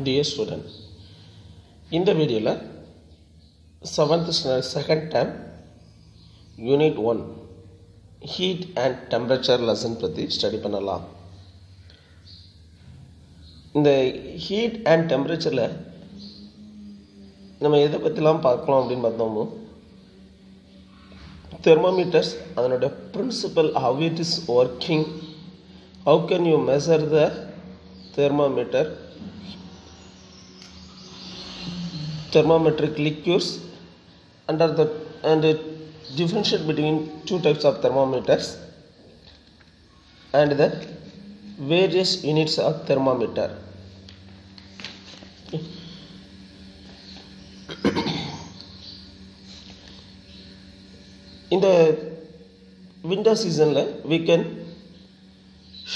Dear student, இந்த வீடியோவில் 7th standard second term unit 1 heat and temperature lesson பற்றி study பண்ணலாம். இந்த heat and temperatureல நம்ம எதை பற்றிலாம் பார்க்கலாம் அப்படின்னு பார்த்தோமோ thermometers அதனுடைய principle, how it is working, how can you measure the thermometer, thermometric liquids and differentiate between two types of thermometers and the various units of thermometer. In the winter season we can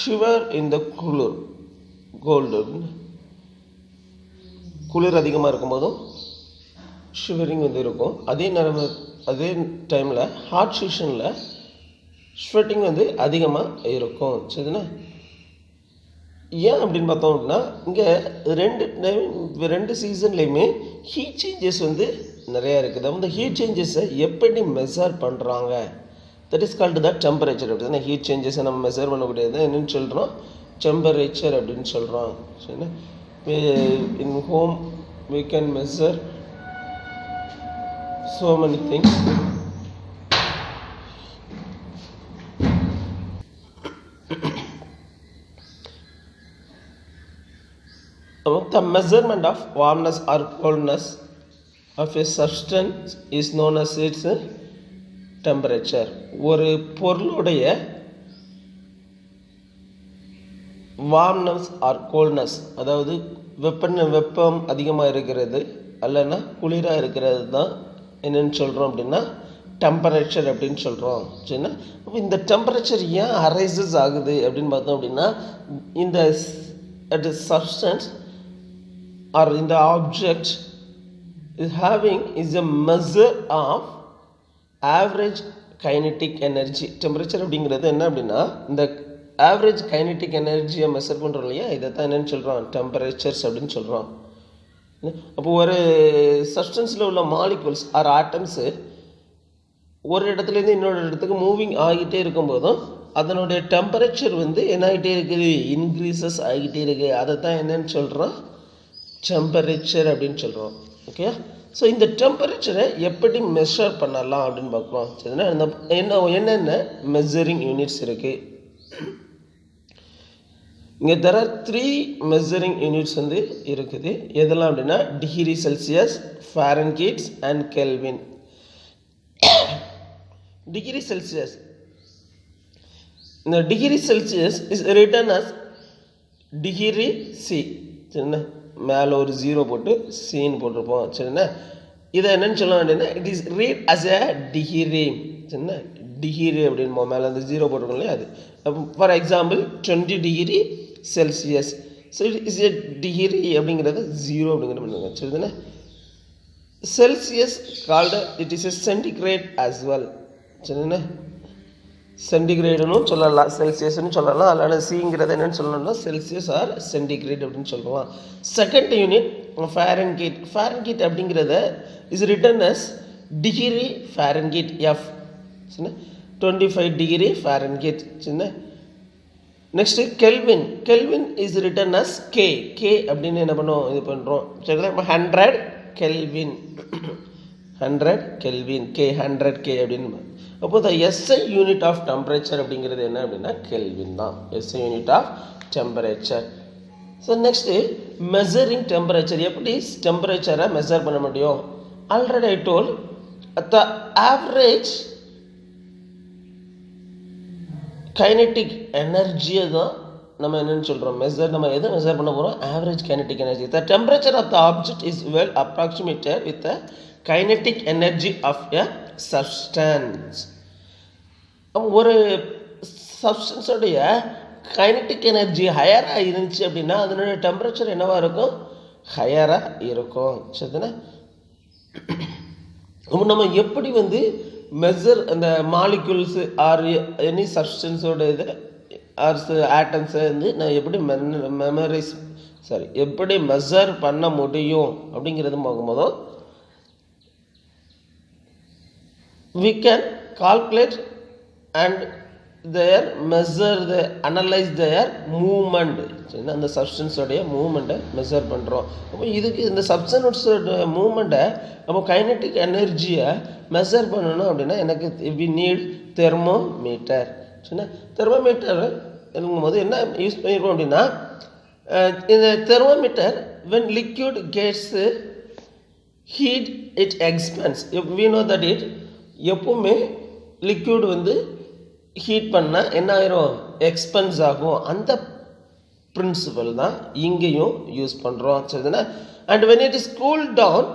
shiver in the cold. குளிர் அதிகமாக இருக்கும்போதும் shivering வந்து இருக்கும். அதே டைமில் hot சீசனில் sweating வந்து அதிகமாக இருக்கும். சரிண்ணா, ஏன் அப்படின்னு பார்த்தோம் அப்படின்னா இங்கே ரெண்டு சீசன்லேயுமே ஹீட் சேஞ்சஸ் வந்து நிறையா இருக்குது. அந்த ஹீட் சேஞ்சஸை எப்படி மெஷர் பண்ணுறாங்க, that is called the temperature. அப்படி தான் ஹீட் சேஞ்சஸை நம்ம மெஷர் பண்ணக்கூடியது என்னென்னு சொல்கிறோம், டெம்பரேச்சர் அப்படின்னு சொல்கிறோம். சரிண்ணா, in home we can measure so many things. The measurement of warmness or coldness of a substance is known as its temperature. ஒரு பொருளுடைய வார்ம்னஸ் ஆர் கோல்ட்னஸ், அதாவது வெப்பம் அதிகமாக இருக்கிறது அல்லனா குளிராக இருக்கிறது தான் என்னென்னு சொல்கிறோம் அப்படின்னா டெம்பரேச்சர் அப்படின்னு சொல்கிறோம். சரிண்ணா, அப்போ இந்த டெம்பரேச்சர் ஏன் அரைசஸ் ஆகுது அப்படின்னு பார்த்தோம் அப்படின்னா இந்த சப்ஸ்டன்ஸ் ஆர் இந்த object is a measure of average kinetic energy. Temperature அப்படிங்கிறது என்ன அப்படின்னா இந்த ஆவரேஜ் கைனடிக் எனர்ஜியை மெஷர் பண்ணுறோம் இல்லையா, இதை தான் என்னென்னு சொல்கிறோம், டெம்பரேச்சர்ஸ் அப்படின்னு சொல்கிறோம். அப்போ ஒரு சப்ஸ்டன்ஸில் உள்ள மாலிகுல்ஸ் ஆர் ஆட்டம்ஸு ஒரு இடத்துலேருந்து இன்னொரு இடத்துக்கு மூவிங் ஆகிட்டே இருக்கும்போதும் அதனுடைய டெம்பரேச்சர் வந்து என்ன ஆகிட்டே இருக்குது, இன்க்ரீசஸ் ஆகிட்டே இருக்குது. அதை தான் என்னென்னு சொல்கிறோம், டெம்பரேச்சர் அப்படின்னு சொல்கிறோம். ஓகே, ஸோ இந்த டெம்பரேச்சரை எப்படி மெஷர் பண்ணலாம் அப்படின்னு பார்க்குறோம். சரிங்களா, இந்த என்னென்ன மெஷரிங் யூனிட்ஸ் இருக்குது. இங்கே there are 3 மெஷரிங் யூனிட்ஸ் வந்து இருக்குது. எதெல்லாம் அப்படின்னா degree Celsius, Fahrenheit and Kelvin. Degree Celsius, இந்த degree Celsius is written as degree C. சரிண்ணா, மேலே ஒரு 0 போட்டு சின்னு போட்டிருப்போம். சரிண்ணா, இதை என்னன்னு சொல்ல அப்படின்னா it is read as a degree. சரிண்ணா, டிகிரி அப்படின்னு மேலே அந்த 0 போட்டிருக்கோம் இல்லையா, அது. For example 20 degree Celsius. So it is a degree அப்படிங்கிறது 0 அப்படிங்கிற பண்ணுங்க. சரிதானே, Celsius called it is a centigrade as well. சரிதானே, சென்டிகிரேடுன்னு சொல்லலாம், செல்சியஸ்னு சொல்லலாம். அதனால் சிங்கிறது என்னென்னு சொல்லணும்னா செல்சியஸ் ஆர் சென்டிகிரேட் அப்படின்னு சொல்லலாம். Second unit Fahrenheit. ஃபாரன்ஹீட் அப்படிங்கிறத is written as degree Fahrenheit F. சரிண்ணா, 25 டிகிரி ஃபாரன்ஹீட். சரிண்ணா, next Kelvin. Kelvin is written as K. K அப்படின்னு என்ன பண்ணுவோம், இது பண்ணுறோம். சரிங்களா, இப்போ 100 கெல்வின், 100 கெல்வின், கே 100 கே அப்படின்னு. அப்போ the SI unit of temperature அப்படிங்கிறது என்ன அப்படின்னா கெல்வின் தான், SI unit of temperature. So next measuring temperature. எப்படி டெம்பரேச்சரை மெஷர் பண்ண முடியும்? Already I told the average kinetic எனர்ஜியை தான் நம்ம என்னென்னு சொல்கிறோம், நம்ம எதை மெஷர் பண்ண போகிறோம், average kinetic energy. The temperature of the object is well approximated with the kinetic energy of a substance. ஒரு சப்ஸ்டன்ஸோடைய கைனடிக் எனர்ஜி ஹையராக இருந்துச்சு அப்படின்னா அதனுடைய டெம்பரேச்சர் என்னவாக இருக்கும், ஹையராக இருக்கும். சரிதானே, நம்ம எப்படி வந்து மெஷர் அந்த மாலிகுல்ஸ் ஆர் எனி சப்ஸ்டன்ஸோட இதை ஆர்ஸ் ஆட்டம்ஸை வந்து நான் எப்படி எப்படி மெஷர் பண்ண முடியும் அப்படிங்கிறது பார்க்கும்போதும் we can calculate and analyze their movement. அந்த சப்ஸ்டன்ஸோடைய மூவ்மெண்ட்டை மெஷர் பண்ணுறோம். அப்போ இதுக்கு இந்த சப்ஸ்டன்ஸோட மூவ்மெண்ட்டை நம்ம கைனட்டிக் எனர்ஜியை மெஷர் பண்ணணும் அப்படின்னா எனக்கு வி நீட் தெர்மோமீட்டர். சரிண்ணா, தெர்மோமீட்டர் இருக்கும்போது என்ன யூஸ் பண்ணியிருக்கோம் அப்படின்னா இந்த thermometer when liquid gets heat it expands. we know that it எப்பவுமே லிக்யூட் வந்து ஹீட் பண்ணால் என்ன ஆயிரும், எக்ஸ்பென்ஸ் ஆகும். அந்த பிரின்சிபல் தான் இங்கேயும் யூஸ் பண்ணுறோம். சரிதானே. And when it is cool down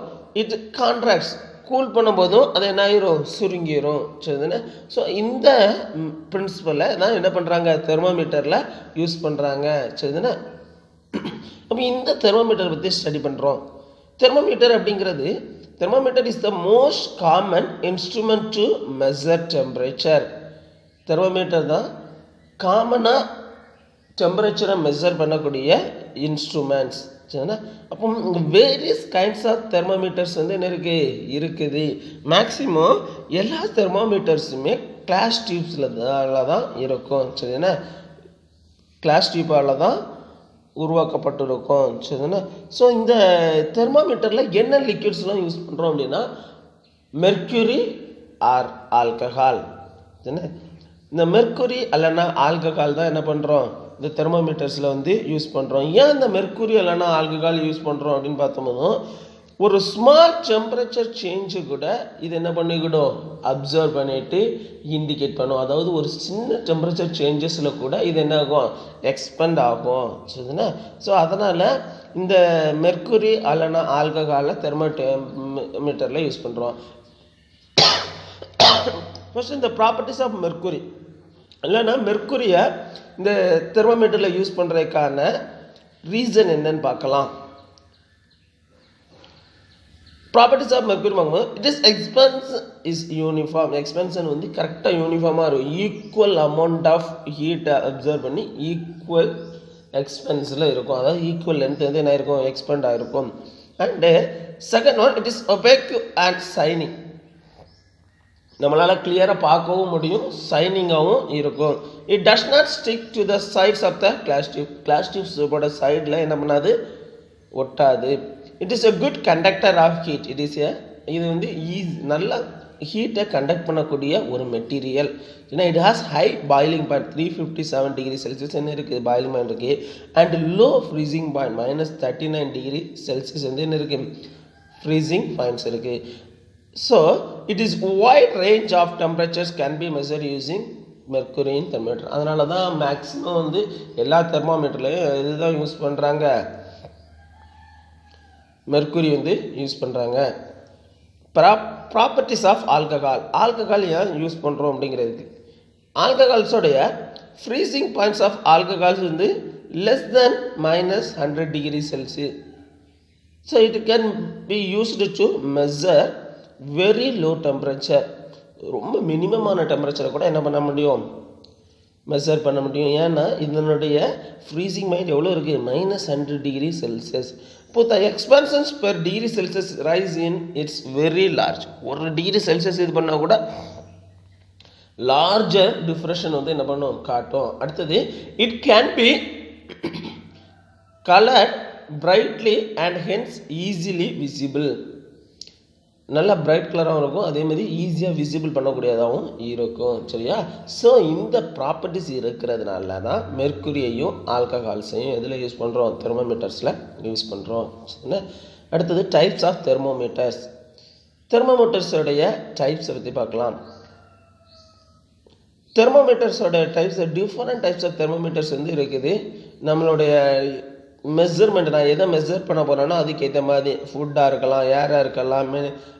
it contracts. Cool பண்ணும்போதும் அது என்ன ஆயிரும், சுருங்கிரும். சரிதானே. ஸோ இந்த பிரின்சிபலை தான் என்ன பண்ணுறாங்க, தெர்மோமீட்டரில் யூஸ் பண்ணுறாங்க. சரிதானே. அப்போ இந்த தெர்மோமீட்டர் பற்றி ஸ்டடி பண்ணுறோம். தெர்மோமீட்டர் அப்படிங்கிறது thermometer is the most common instrument to measure temperature. thermometer தான் காமனாக டெம்பரேச்சரை மெஷர் பண்ணக்கூடிய இன்ஸ்ட்ருமெண்ட்ஸ். சரிண்ணா. அப்போ வேரியஸ் கைண்ட்ஸ் ஆஃப் தெர்மோமீட்டர்ஸ் வந்து என்ன இருக்குது. மேக்ஸிமம் எல்லா தெர்மோமீட்டர்ஸுமே கிளாஸ் டியூப்ஸில் தான் இருக்கும். சரிண்ணா, கிளாஸ் டியூப்பால் தான் உருவாக்கப்பட்டிருக்கும். சரிதானே. ஸோ இந்த தெர்மோமீட்டரில் என்ன லிக்விட்ஸ்லாம் யூஸ் பண்ணுறோம் அப்படின்னா மெர்க்குரி ஆர் ஆல்கஹால். சரிண்ணே. இந்த மெர்க்குரி அல்லனா ஆல்கஹால் தான் என்ன பண்ணுறோம், இந்த தெர்மோமீட்டர்ஸில் வந்து யூஸ் பண்ணுறோம். ஏன் இந்த மெர்க்குரி அல்லனா ஆல்கஹால் யூஸ் பண்ணுறோம் அப்படின்னு பார்த்தோம்னா ஒரு ஸ்மால் டெம்பரேச்சர் சேஞ்சு கூட இது என்ன பண்ணிக்கிடும், அப்சர்வ் பண்ணிவிட்டு இண்டிகேட் பண்ணும். அதாவது ஒரு சின்ன டெம்பரேச்சர் சேஞ்சஸில் கூட இது என்ன ஆகும், எக்ஸ்பெண்ட் ஆகும். சரிதானே. ஸோ அதனால் இந்த மெர்க்குரி அல்லனா ஆல்கஹாலை தெர்மோமீட்டரில் யூஸ் பண்ணுறோம். ஃபர்ஸ்ட் இந்த ப்ராப்பர்ட்டிஸ் ஆஃப் மெர்க்குரி இல்லைன்னா மெர்க்குரியை இந்த தெர்மோமீட்டரில் யூஸ் பண்ணுறதுக்கான ரீசன் என்னன்னு பார்க்கலாம். ப்ராப்பர்ட்டிஸ் ஆஃப் மெர்க்குரி வாங்கும்போது இட் இஸ் எக்ஸ்பென்ஷன் இஸ் யூனிஃபார்ம். எக்ஸ்பென்ஷன் வந்து கரெக்டாக யூனிஃபார்மாக இருக்கும். ஈக்குவல் அமௌண்ட் ஆஃப் ஹீட்டை அப்சர்வ் பண்ணி ஈக்குவல் எக்ஸ்பென்ஸில் இருக்கும். அதாவது ஈக்குவல் லென்த் வந்து என்ன இருக்கும், எக்ஸ்பெண்ட் ஆகிருக்கும். And second one it is opaque and signing. நம்மளால் கிளியராக பார்க்கவும் முடியும், சைனிங்காகவும் இருக்கும். It does not stick to the sides of the glass tube. Glass டியூப்ஸோட சைடில் என்ன பண்ணாது, ஒட்டாது. It is a good conductor of heat. இது வந்து நல்ல ஹீட்டை கண்டக்ட் பண்ணக்கூடிய ஒரு மெட்டீரியல். ஏன்னா it has high boiling point 357 degree Celsius என்ன இருக்குது, பாயிலிங் பாயிண்ட் இருக்குது. And low freezing point -39 degree Celsius வந்து என்ன இருக்குது, ஃப்ரீசிங் பாயிண்ட்ஸ் இருக்குது. So it is wide range of temperatures can be measure using mercury thermometer. அதனால தான் மேக்ஸிமம் வந்து எல்லா தெர்மோமீட்டர்லையும் இதுதான் யூஸ் பண்ணுறாங்க, மெர்க்குரி வந்து யூஸ் பண்ணுறாங்க. Properties of alcohol. ஆல்கஹால் ஏன் யூஸ் பண்ணுறோம் அப்படிங்கிறதுக்கு, ஆல்கஹால்ஸோடைய ஃப்ரீசிங் பாயிண்ட்ஸ் ஆஃப் ஆல்கஹால்ஸ் வந்து less than -100 degree Celsius. So it can be used to measure very low temperature. ரொம்ப மினிமமான டெம்பரேச்சரை கூட என்ன பண்ண முடியும், மெஷர் பண்ண முடியும். ஏன்னா இதனுடைய ஃப்ரீசிங் பாயிண்ட் எவ்வளோ இருக்குது, -100 டிகிரி செல்சியஸ். இப்போ the expansions per degree Celsius rise in its very large. 1 degree Celsius இது பண்ணால் கூட லார்ஜர் டிஃப்ரெஷன் வந்து என்ன பண்ணும், காட்டும். அடுத்தது it can B coloured brightly and hence easily visible. நல்லா பிரைட் கலராகவும் இருக்கும், அதே மாதிரி ஈஸியாக விசிபிள் பண்ணக்கூடியதாகவும் இருக்கும். சரியா. ஸோ இந்த ப்ராப்பர்ட்டிஸ் இருக்கிறதுனால தான் மெர்க்குரியையும் ஆல்கஹால்ஸையும் எதில் யூஸ் பண்ணுறோம், தெர்மோமீட்டர்ஸில் யூஸ் பண்ணுறோம். சரிண்ணா. அடுத்தது டைப்ஸ் ஆஃப் தெர்மோமீட்டர்ஸ். தெர்மோமீட்டர்ஸோடைய டைப்ஸை பற்றி பார்க்கலாம். தெர்மோமீட்டர்ஸோட types, different types of thermometers வந்து இருக்குது. நம்மளுடைய மெஷர்மெண்ட், நான் எதை மெஷர் பண்ண போகிறேன்னா அதுக்கேற்ற மாதிரி ஃபுட்டாக இருக்கலாம், ஏராக இருக்கலாம்,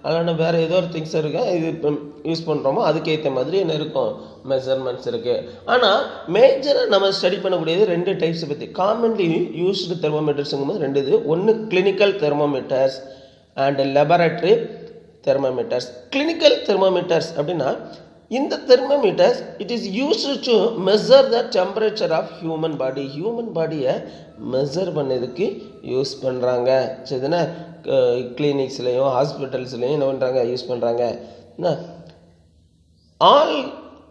இல்லைன்னா வேறு ஏதோ ஒரு திங்ஸ் இருக்கு, இது இப்போ யூஸ் பண்ணுறோமோ அதுக்கேற்ற மாதிரி என்ன இருக்கும், மெஷர்மெண்ட்ஸ் இருக்குது. ஆனால் மேஜராக நம்ம ஸ்டடி பண்ணக்கூடியது 2 டைப்ஸை பற்றி. காமன்லி யூஸ்டு தெர்மோமீட்டர்ஸுங்கும்போது 2 இது. ஒன்று clinical thermometers and laboratory thermometers. Clinical thermometers அப்படின்னா இந்த thermometers it is used to measure the temperature of human body. Human பாடியை மெஷர் பண்ணதுக்கு யூஸ் பண்ணுறாங்க. சரிதானே? கிளினிக்ஸ்லேயும் ஹாஸ்பிட்டல்ஸ்லேயும் என்ன பண்ணுறாங்க, யூஸ் பண்ணுறாங்க. All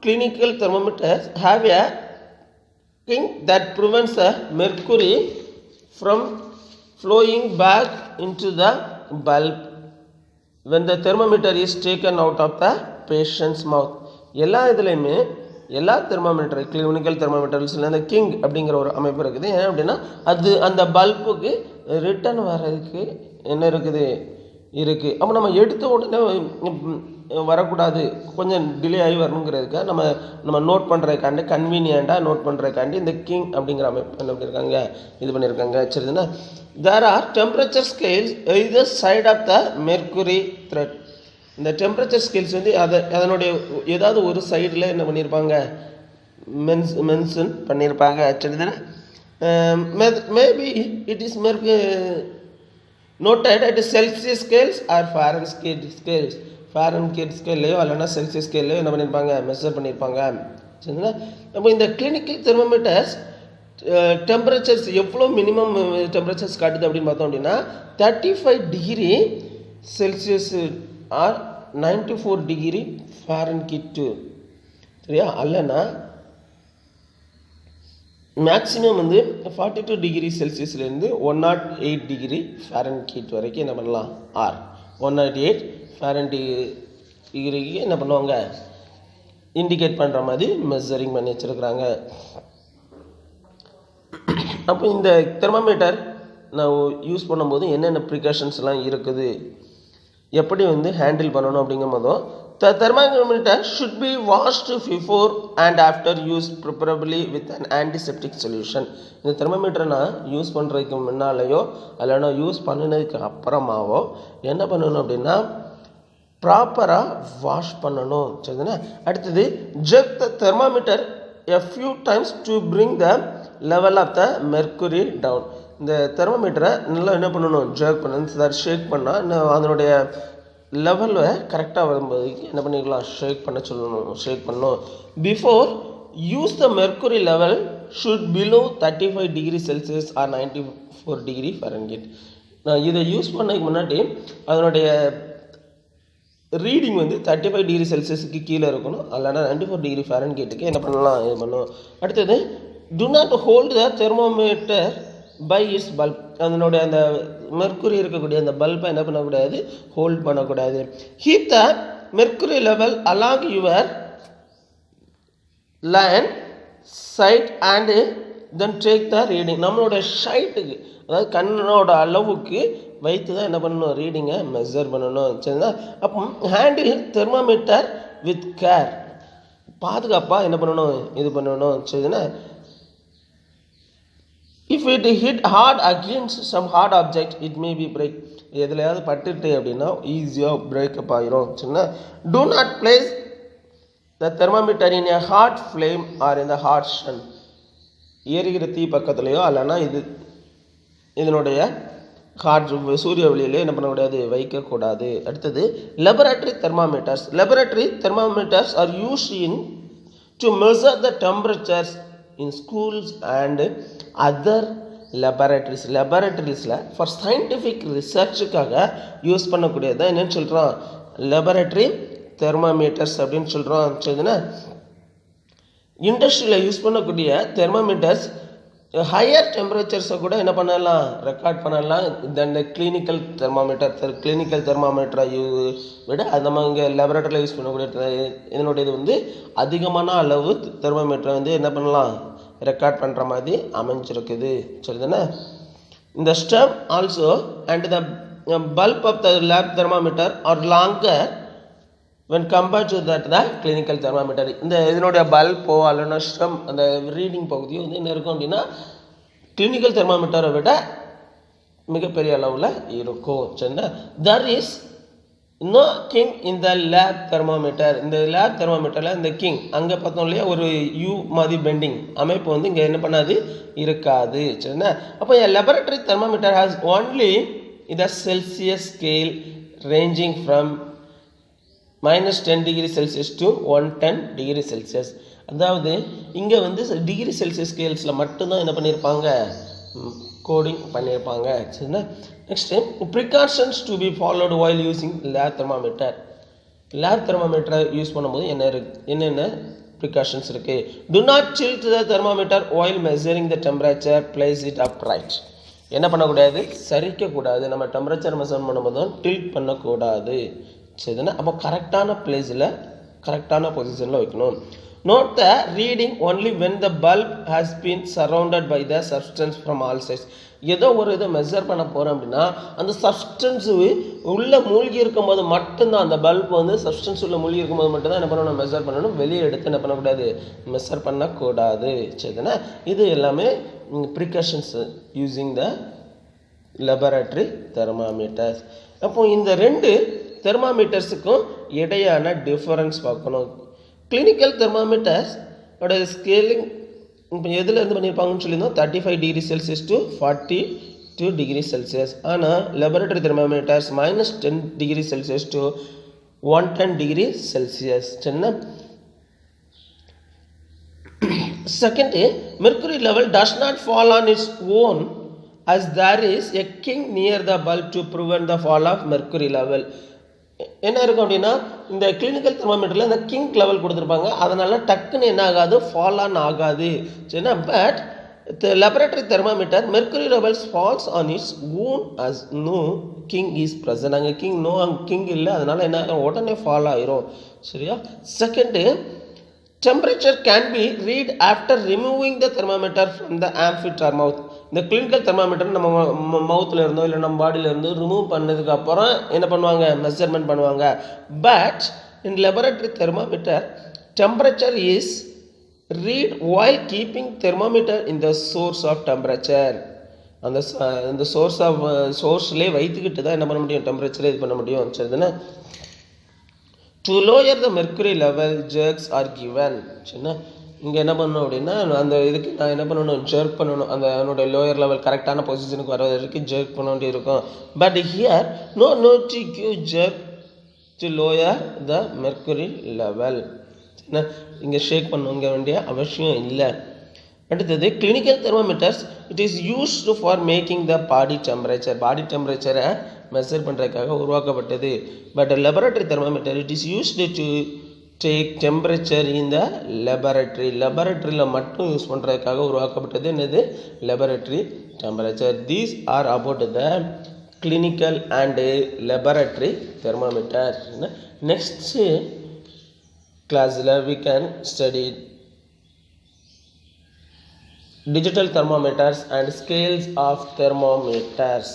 clinical thermometers have a thing that prevents the mercury from flowing back into the bulb when the thermometer is taken out of the patient's mouth. எல்லா இதுலேயுமே எல்லா தெர்மாமீட்டர் கிளினிக்கல் தெர்மாமீட்டர்ஸில் அந்த கிங் அப்படிங்கிற ஒரு அமைப்பு இருக்குது. ஏன் அப்படின்னா அது அந்த பல்புக்கு ரிட்டர்ன் வர்றதுக்கு என்ன இருக்குது அப்போ நம்ம எடுத்த உடனே வரக்கூடாது, கொஞ்சம் டிலே ஆகி வரணுங்கிறதுக்காக நம்ம நோட் பண்ணுறதுக்காண்டி கன்வீனியண்ட்டாக நோட் பண்ணுறதுக்காண்டி இந்த கிங் அப்படிங்கிற அமைப்பு என்ன பண்ணியிருக்காங்க, இது பண்ணியிருக்காங்க. சரிதுன்னா there are temperature scales either side of the mercury thread. இந்த டெம்பரேச்சர் ஸ்கேல்ஸ் வந்து அதனுடைய ஏதாவது ஒரு சைடில் என்ன பண்ணியிருப்பாங்க, மென்ஷன் பண்ணியிருப்பாங்க. சரிதானே? Maybe it is noted at Celsius scales or Fahrenheit scales. Fahrenheit ஸ்கேல்லையோ இல்லைன்னா செல்சியஸ் ஸ்கேல்லையோ என்ன பண்ணியிருப்பாங்க, மெஷர் பண்ணியிருப்பாங்க. சரிங்களா? அப்போ இந்த கிளினிக்கல் தெர்மோமீட்டர்ஸ் டெம்பரேச்சர்ஸ் எவ்வளோ மினிமம் டெம்பரேச்சர்ஸ் காட்டுது அப்படின்னு பார்த்தோம் அப்படின்னா 35 degree Celsius or 94 degree Fahrenheit. சரியா? அல்லனா மேக்ஸிமம் வந்து 42 டிகிரி செல்சியஸ்லேருந்து 108 டிகிரி ஃபாரன்ஹீட் வரைக்கும் என்ன பண்ணலாம், 108 ஃபாரன்ஹீட் டிகிரிக்கு என்ன பண்ணுவாங்க, இண்டிகேட் பண்ணுற மாதிரி மெஷரிங் பண்ணி வச்சுருக்குறாங்க. அப்போ இந்த தெர்மாமீட்டர் நான் யூஸ் பண்ணும்போது என்னென்ன ப்ரிகாஷன்ஸ்லாம் இருக்குது, எப்படி வந்து ஹேண்டில் பண்ணணும் அப்படிங்கும் போதும் the thermometer should be washed before and after use, preferably with an antiseptic solution. இந்த தெர்மோமீட்டரை நான் யூஸ் பண்ணுறதுக்கு முன்னாலேயோ இல்லைனா யூஸ் பண்ணினதுக்கு அப்புறமாவோ என்ன பண்ணணும் அப்படின்னா ப்ராப்பராக வாஷ் பண்ணணும். சரிதானே? அடுத்தது jerk the thermometer a few times to bring the level of the mercury down. இந்த தெர்மோமீட்டரை நல்லா என்ன பண்ணணும், ஜர்க் பண்ணணும், ஷேக் பண்ணால் அதனுடைய லெவலில் கரெக்டாக வரும்போது என்ன பண்ணிக்கலாம், ஷேக் பண்ணணும். Before use the mercury level should below 35 degree Celsius or 94 degree Fahrenheit. நான் இதை யூஸ் பண்ணதுக்கு முன்னாடி அதனுடைய ரீடிங் வந்து 35 டிகிரி செல்சியஸுக்கு கீழே இருக்கணும், இல்லைனா 94 டிகிரி ஃபாரன்ஹீட்டுக்கு என்ன பண்ணலாம், இது பண்ணணும். அடுத்தது do not hold the thermometer by its bulb. அதனுடைய அந்த மெர்க்குரி இருக்கக்கூடிய அந்த பல்பை என்ன பண்ணக்கூடாது, ஹோல்ட் பண்ணக்கூடாது. keep the mercury level along your line sight and then take the reading. நம்மளோட ஷைட்டுக்கு அதாவது கண்ணோட அளவுக்கு வைத்து தான் என்ன பண்ணணும், ரீடிங்கை மெஷர் பண்ணணும். சரிங்களா? அப்போ ஹேண்டில் தெர்மாமீட்டர் வித் கேர், பாதுகாப்பாக என்ன பண்ணணும், இது பண்ணணும். சரிங்களா? If it hit hard against some hard object, it may be break. எதுலையாவது பட்டுட்டு அப்படின்னா ஈஸியாக பிரேக்கப் ஆகிரும். சரிங்களா? Do not place the thermometer in a hot flame or in the hot sun. எரிகிற தீ பக்கத்துலையோ இல்லைன்னா இதனுடைய ஹாட் சூரிய ஒளியிலே என்ன பண்ணக்கூடாது, வைக்கக்கூடாது. அடுத்தது laboratory thermometers are used to measure the temperatures in schools and other laboratories for scientific ரிசர்ச்சுக்காக யூஸ் பண்ணக்கூடியது தான் என்னன்னு சொல்கிறோம், லெபரட்டரி தெர்மாமீட்டர்ஸ் அப்படின்னு சொல்கிறோம். சரிதுன்னா இண்டஸ்ட்ரியில் யூஸ் பண்ணக்கூடிய தெர்மாமீட்டர்ஸ் ஹையர் டெம்பரேச்சர்ஸை கூட என்ன பண்ணலாம், ரெக்கார்ட் பண்ணலாம். இந்த கிளினிக்கல் தெர்மாமீட்டரை விட நம்ம இங்கே லெபரட்டரியில் யூஸ் பண்ணக்கூடிய இதனுடைய இது வந்து அதிகமான அளவு தெர்மாமீட்டரை வந்து என்ன பண்ணலாம், ரெக்கார்ட் பண்ணுற மாதிரி அமைஞ்சிருக்குது. சரிதானே? இந்த stem also and the bulb of the lab thermometer are longer when compared to that the clinical thermometer. இந்த இதனுடைய பல்போ அல்லனா ஸ்டம் அந்த ரீடிங் பகுதியோ வந்து என்ன இருக்கும் அப்படின்னா கிளினிக்கல் தெர்மாமீட்டரை விட மிகப்பெரிய அளவில் இருக்கும். சரிங்களா? there is no king in the lab thermometer. இந்த லேப் தெர்மாமீட்டரில் இந்த கிங் அங்கே பார்த்தோம் இல்லையா ஒரு யூ மாதிரி பெண்டிங் அமைப்பு வந்து இங்கே என்ன பண்ணாது, இருக்காது. சரிங்களா? அப்போ laboratory thermometer has only the Celsius scale ranging from -10 degree Celsius to 110 degree Celsius. அதாவது இங்கே வந்து டிகிரி செல்சியஸ் ஸ்கேல்ஸில் மட்டும்தான் என்ன பண்ணியிருப்பாங்க, கோடிங் பண்ணியிருப்பாங்க. சரிங்களா. Next precautions to be followed while using lab thermometer. Lab தெர்மாமீட்டரை யூஸ் பண்ணும்போது என்னென்ன ப்ரிகாஷன்ஸ் இருக்குது. Do not spill the thermometer while measuring the temperature, place it upright. என்ன பண்ணக்கூடாது, சரிக்கக்கூடாது. நம்ம டெம்பரேச்சர் மெஷர் பண்ணும்போதும் டில்ட் பண்ணக்கூடாது. சரிதானே. அப்போ கரெக்டான பிளேஸில் கரெக்டான பொசிஷனில் வைக்கணும். Note the reading only when the bulb has been surrounded by the substance from all sides. ஏதோ ஒரு இதை மெஷர் பண்ண போகிறோம் அப்படின்னா அந்த சப்ஸ்டன்ஸு உள்ளே மூழ்கி இருக்கும்போது மட்டும்தான், அந்த பல்ப் வந்து சப்ஸ்டன்ஸ் உள்ள மூழ்கி இருக்கும்போது மட்டும்தான் என்ன பண்ணணும், மெஷர் பண்ணணும். வெளியே எடுத்து என்ன பண்ணக்கூடாது, மெஷர் பண்ணக்கூடாது. சரிதானே. இது எல்லாமே precautions using the laboratory thermometers. அப்போ இந்த 2 தெர்மாமீட்டர்ஸுக்கும் இடையான டிஃபரன்ஸ் பார்க்கணும். கிளினிக்கல் தெர்மாமீட்டர்ஸ் ஓட ஸ்கேலிங் இப்போ எதில் இருந்து பண்ணியிருப்பாங்கன்னு சொல்லியிருந்தோம், 35 degree Celsius to 42 degree Celsius. ஆனால் laboratory thermometers -10 degree Celsius to 110 degree Celsius. சரிண்ணா. Second, mercury level does not fall on its own as there is a king near the bulb to prevent the fall of mercury level. என்ன இருக்கும் அப்படின்னா, இந்த clinical தெர்மாமீட்டரில் இந்த king level கொடுத்துருப்பாங்க. அதனால் டக்குன்னு என்ன ஆகாது, ஃபால் ஆன் ஆகாது. சரிண்ணா. But laboratory thermometer mercury levels falls on its own as no kink is present. அங்கே கிங் இல்லை, அதனால் என்ன ஆகும், உடனே ஃபால் ஆயிரும். சரியா. Second, temperature can be read after removing the thermometer from the amphitheater or mouth. இந்த கிளினிக்கல் தெர்மாமீட்டர் நம்ம மவுத்தில் இருந்தோ இல்லை நம்ம பாடியில் இருந்தோ ரிமூவ் பண்ணதுக்கு அப்புறம் என்ன பண்ணுவாங்க, மெஷர்மெண்ட் பண்ணுவாங்க. But in laboratory thermometer temperature is read while keeping thermometer in the source of temperature. அந்த சோர்ஸ்லேயே வைத்துக்கிட்டு தான் என்ன பண்ண முடியும், டெம்பரேச்சரே இது பண்ண முடியும். சரிதானே. To lower the mercury level jerks are given. சரிண்ணா. இங்கே என்ன பண்ணணும் அப்படின்னா, அந்த இதுக்கு நான் என்ன பண்ணணும், ஜெர்க் பண்ணணும். அந்த என்னோட லோயர் லெவல் கரெக்டான பொசிஷனுக்கு வர வரைக்கும் ஜெர்க் பண்ண வேண்டி இருக்கும். But here no to give jerk to lower the mercury level. சரிண்ணா. இங்கே ஷேக் பண்ண வேண்டிய அவசியம் இல்லை. அடுத்தது clinical thermometers it is used for making the body டெம்பரேச்சரை மெஷர் பண்ணுறதுக்காக உருவாக்கப்பட்டது. பட் laboratory thermometer it is used to take temperature in the லெபரட்டரியில் மட்டும் யூஸ் பண்ணுறதுக்காக உருவாக்கப்பட்டது. என்னது, laboratory temperature. These are about the clinical and laboratory thermometer. Next கிளாஸில் we can study digital thermometers and scales of thermometers.